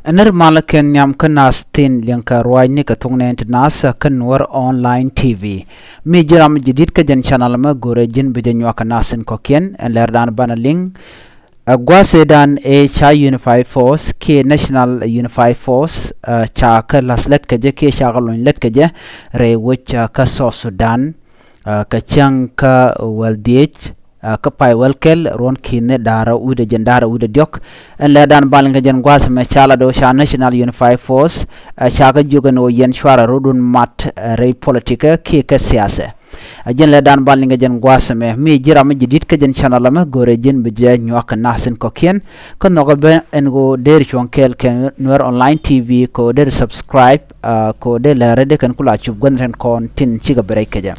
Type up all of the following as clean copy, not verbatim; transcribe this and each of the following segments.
Ener malaken nyam kenas tin yang ka ruai ni ka thoknath nasa kan Nuer online TV. Mi jiram jidit ka jan channel ma gore jin bi janwa ka nasin kokien en Läär dan bana ling Gwasedan cha unify force ke national unify force cha ka laslet ka je ke cha galon let ka je re wucha ka so Sudan ka chang ka waldich ka pai welkel ron kine dara ude jendara ude diok en Läär dan balinga jen gwas me chala do cha national unify force cha ka jogano yen chwara rodun mat re politika ke ka siyasa ajen Läär dan balinga jen gwas me mi jiram jidit ka jen channel ma gore jen beje nyak nasin kokien ko no be en go der chonkel ken Nuer online TV ko der subscribe ko de Läär de kan kula chub gon kon tin chiga break ja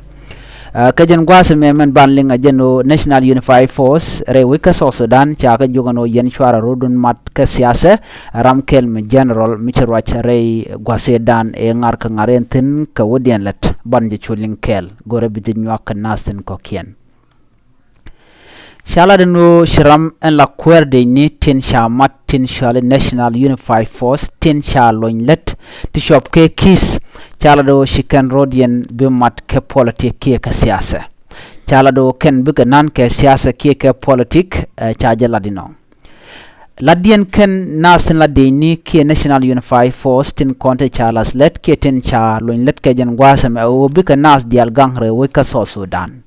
kajen gwas me men banling ajeno national unify force re wika so Sudan cha ka jogano yen chwara rodun mat ka siyasa ramkel me general michirwach re gwasedan e ngar ka ngaren tin ka wodien let banje chuling kel gore bi nyak nasin kokien shala deno shiram en la cuarɛ ni tin shamat tin shale national unify force tin shaloin let to shop ke kis chala do shikan rodien bi matkä Puɔlɛtik ke ka siyasa chala do ken bi nan ke siyasa ke politik chaje ladino ladien ken nasin ladini ke national unify force tin konte chalas let ke tin cha loin let ke jen gwasam o bi ka nas dial gangre we ka so Sudan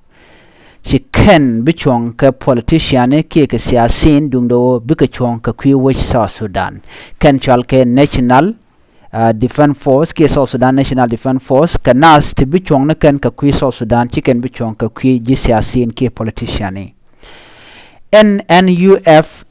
Chiken bichong ka politician ke siyasin dungdo bika chong ka kwi wich South Sudan ken chal ke national defense force ke South Sudan national defense force ka nas ti bichong na ken ka kwi South Sudan chiken bichong ka kwi ji siyasin ke politician NUF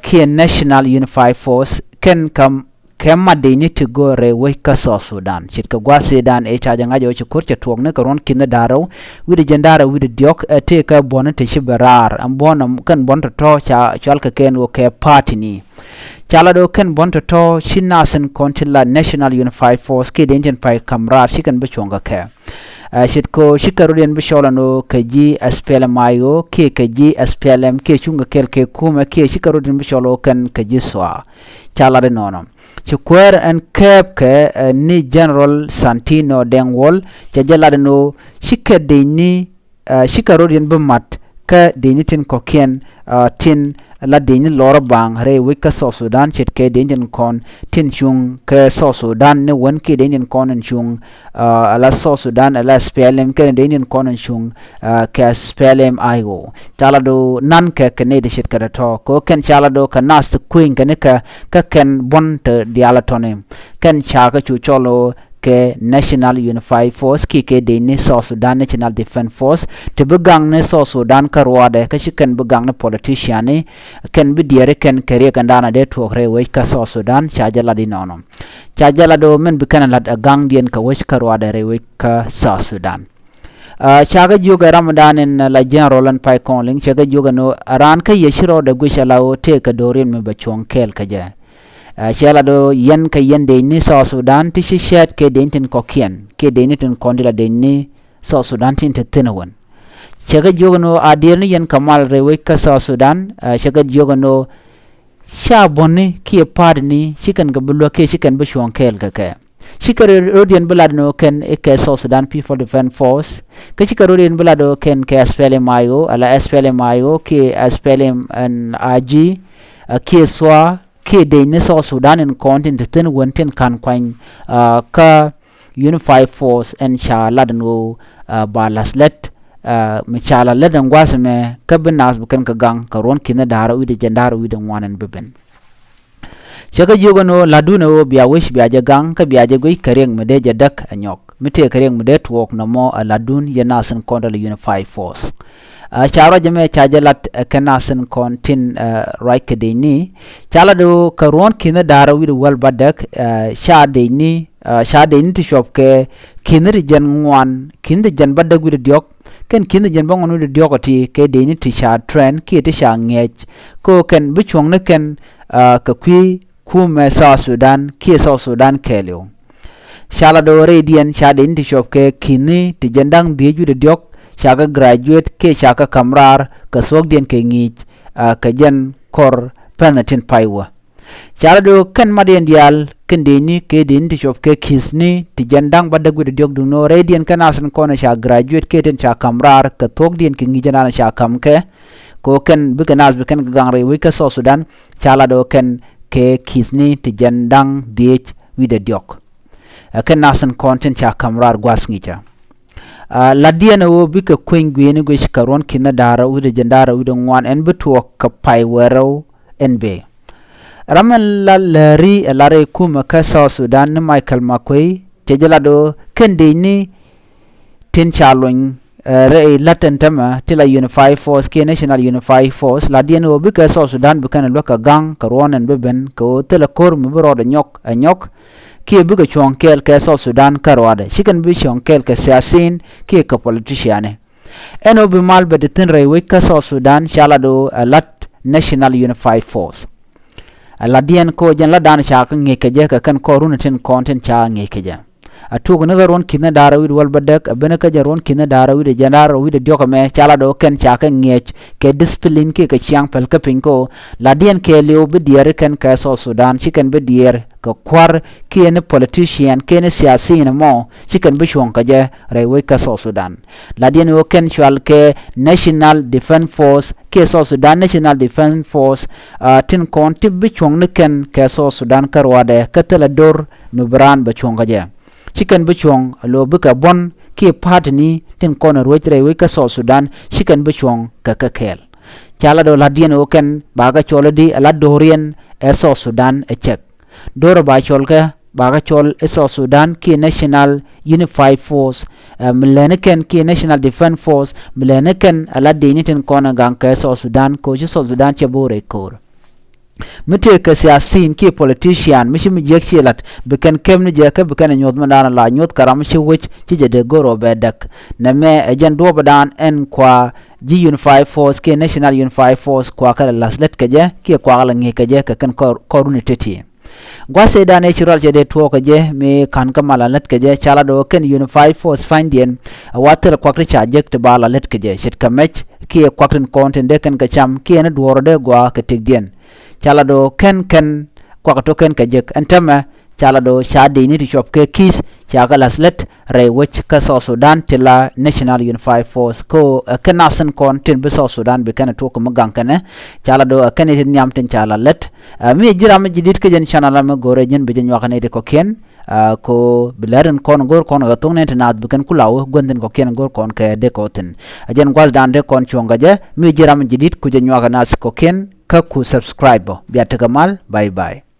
ke national unified force ken kam kema de ni to go re we ka South Sudan chit ka Gwasedan e cha janga jo chukur cha tuong ne karon kin daro wi jendara wi diok te ka bon te shibarar am bonam kan bon to cha chal ka ken wo ke party ni chala do ken bon to shinasen kontilla national unified force ke den pai kamrar shikan be chonga ke shit ko shikaruden be sholano ke ji SPLM ayo ke ji SPLM ke chunga kel ke kuumɛ ke shikaruden be sholo kan ke ji swa chala de nono cuarɛ en kep ke ni general Santino dengwol jajala no shike de ni shikarodian bemat ka de ni tin kokien tin la de ni lor bang re wika South Sudan chit ke de ni kon tin chung ke South Sudan ne won ke de ni kon chung ala South Sudan ala SPLM ke de ni kon chung ke SPLM ayo tala do nan ke ne de shit ka to ko ken chala do ka nas to queen ke ne ka ken bon te diala tone ken cha ka chu cholo ke national unified force ke de ni South Sudan national defense force te begang ne South Sudan karwade ka chiken begang ne politician ni ken bi diere ken kere kan dana de to re we ka South Sudan chajala di nono chajala do men bi kan lat gang dien ka we karwade re we ka South Sudan chaga juga Ramadan in la general and pai konling chaga juga no aran ka yeshiro de gushala o te ka dorin me bachong kel ka ja shala do yen ka yen de ni South Sudan ti shishat ke de tin kokien ke de ni tin kondila de ni South Sudan tin te tenawon chaga jogano adir ni yen kamal rewe ka South Sudan chaga jogano sha bonni ki par ni chikan ga bulo ke chikan bu shon kel ka chikare rodian bulado ken ke South Sudan people defense force ke chikare rodian bulado ken ke SPLM ayo ala SPLM ayo ke SPLM an AG ke swa ke de ni South Sudan in content ten wenten kan kwang ka unified force en cha ladno balaslet mi chala ladan gwasme ka binas bukan ka gang ka ron kina dara wi de jandara wi de wanan beben chaka jogano laduna o biya wish biya jagang ka biya jagoi kareng mede jadak anyok mite kareng mede twok no mo ladun yanasan kondal unified force charo jame chajalat kanasan kontin right kedeni chala do karon kina dara wi wal badak sha deni ti shop ke kinir jan ngwan kinir jan badak wi diok ken kinir jan bangon wi diok ti ke deni ti sha trend ki ti sha ngech ko ken bichong ne ken ka kwi kuumɛ South Sudan ki South Sudan kelio shala do radian sha deni ti shop ke kini ti jandang dieju de diok chaka graduate ke chaka kamrar ka sok dien ke ngich ka jen kor penatin paiwa chala do ken madien dial ken deni ke din ti chop ke kisni ti jandang badag wid diok du no radian kanasan kona sha graduate ke ten cha kamrar ka tok din ki ngijana sha kam ke ko ken bikanas biken gangre wi ka so Sudan chala do ken ke kisni ti jandang diech wid diok ken nasan content cha kamrar gwas ngija ladiana wo bika kwengwe go shikaron kina dara wid jandara wid ngwan en betu ka pai wero enbe ramen la lari lare kuumɛ ka South Sudan matkä tejelado kende ni tin chalon re latin tama tila unify force ke national unify force la dieno bika South Sudan bika loka gang karon en beben ko tela kor mu bro de nyok ke bika chonkel ke South Sudan karwade shikan bi chonkel ke siasin ke ka politician eno bi mal be tin re we ka South Sudan chalado lat national unify force ladian ko jan la dan sha kan ngekeje ka kan korun tin content cha ngekeje atug na garon kina dara wi wal badak abena ka jaron kina dara wi de janara wi de dioka me chala do ken cha kan ngech ke discipline ke ka chiang pel ka pinko ladian ke leo be dier kan ka South Sudan chicken be dier ka kwar ke ne politician ke ne siasi na mo chicken be chon ka je re wi ka South Sudan ladian wo ken chwal ke national defense force ke South Sudan national defense force tin kon tib be chon ne ken ka South Sudan karwade ka tela dor mibran be chon ka je chicken bichong lo bika bon ki patni tin kono roitre we ka South Sudan chicken bichong ka kel chala do ladien o ken baga cholodi ala dorien e South Sudan e check doro ba cholka baga chol e South Sudan ki national unified force mleneken ki national defense force mleneken ala deni tin kono gang ka South Sudan ko South Sudan che bore kor mete ka siasin ki politician mishi mi jekchilat beken kemni jeka beken nyot mandana la nyot karam shi wich ci jede goro bedak na me ejen do badan en kwa ji unify force ki national unify force kwa kala laslet kaje ki kwa la ngi kaje ka kan koruni teti gwase da natural jede to kaje me kan kamala let kaje chala do ken unify force findien water kwa kricha jekt bala let kaje shit kamech ki kwa tin content de kan ka cham ki na duoro de gwa ka tigdien chala do ken kwa to ken kajek antama chala do shadi ni chop ke kis chaga laslet re wich ka South Sudan tila national unified force ko kenasen kon tin be South Sudan be kana to ko magang kana chala do ken ni nyam tin chala let mi jiram jidit ke jen channel ma gore jen be jen wakane de ko ken ko bilaren kon gor kon ga tong net nad be kan kulaw gonden ko ken gor kon ke de ko tin jen gwal dan de kon chonga je mi jiram jidit ku jen wakana ko ken ka ku subscribe biar tegamal bye bye